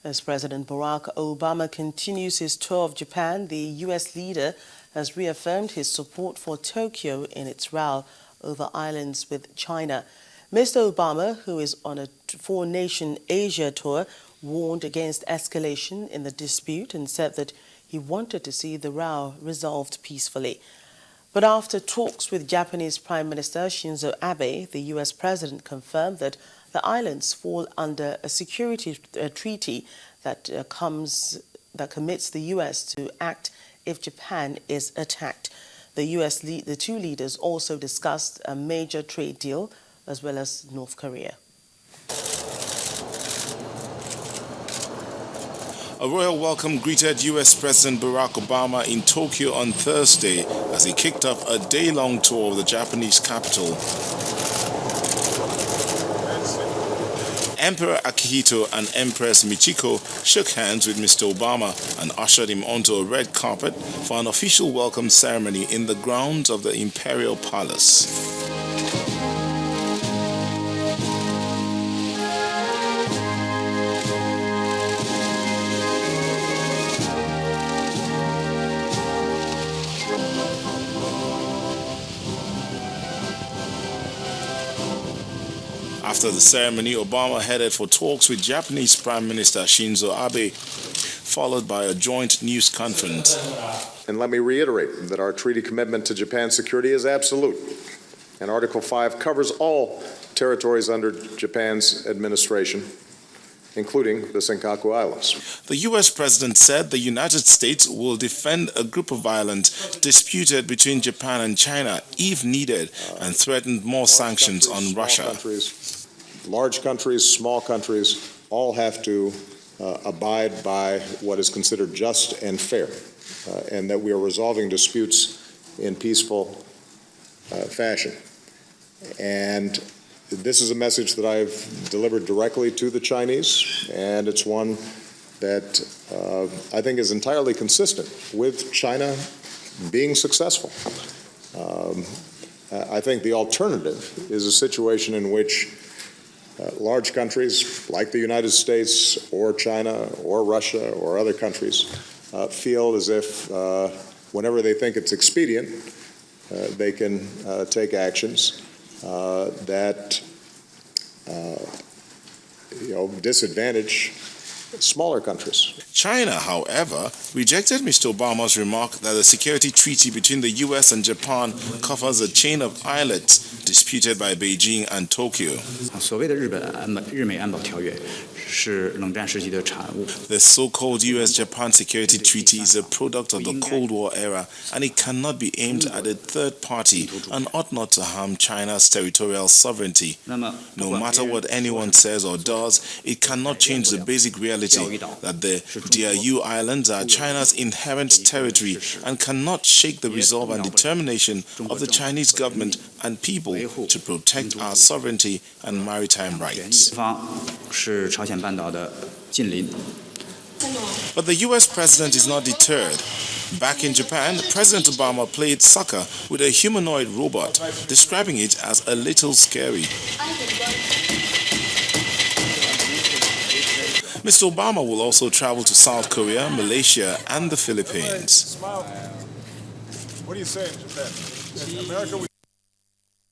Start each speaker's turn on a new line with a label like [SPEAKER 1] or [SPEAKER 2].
[SPEAKER 1] As President Barack Obama continues his tour of Japan, the U.S. leader has reaffirmed his support for Tokyo in its row over islands with China. Mr. Obama, who is on a four-nation Asia tour, warned against escalation in the dispute and said that he wanted to see the row resolved peacefully. But after talks with Japanese Prime Minister Shinzo Abe, the U.S. president confirmed that the islands fall under a security treaty that commits the U.S. to act if Japan is attacked. The two leaders also discussed a major trade deal as well as North Korea.
[SPEAKER 2] A royal welcome greeted U.S. President Barack Obama in Tokyo on Thursday as he kicked off a day-long tour of the Japanese capital. Emperor Akihito and Empress Michiko shook hands with Mr. Obama and ushered him onto a red carpet for an official welcome ceremony in the grounds of the Imperial Palace. After the ceremony, Obama headed for talks with Japanese Prime Minister Shinzo Abe, followed by a joint news conference.
[SPEAKER 3] And let me reiterate that our treaty commitment to Japan's security is absolute, and Article 5 covers all territories under Japan's administration, including the Senkaku Islands.
[SPEAKER 2] The U.S. president said the United States will defend a group of islands disputed between Japan and China if needed, and threatened more sanctions on Russia.
[SPEAKER 3] Large countries, small countries, all have to abide by what is considered just and fair, and that we are resolving disputes in peaceful fashion. And this is a message that I've delivered directly to the Chinese, and it's one that I think is entirely consistent with China being successful. I think the alternative is a situation in which large countries like the United States or China or Russia or other countries feel as if whenever they think it's expedient, they can take actions that disadvantage smaller countries.
[SPEAKER 2] China, however, rejected Mr. Obama's remark that the security treaty between the U.S. and Japan covers a chain of islets disputed by Beijing and Tokyo. The so-called U.S.-Japan Security Treaty is a product of the Cold War era, and it cannot be aimed at a third party and ought not to harm China's territorial sovereignty. No matter what anyone says or does, it cannot change the basic reality that the Diaoyu Islands are China's inherent territory and cannot shake the resolve and determination of the Chinese government and people to protect our sovereignty and maritime rights. But the U.S. president is not deterred. Back in Japan, President Obama played soccer with a humanoid robot, describing it as a little scary. Mr. Obama will also travel to South Korea, Malaysia, and the Philippines.
[SPEAKER 4] What do you say in Japan? In America,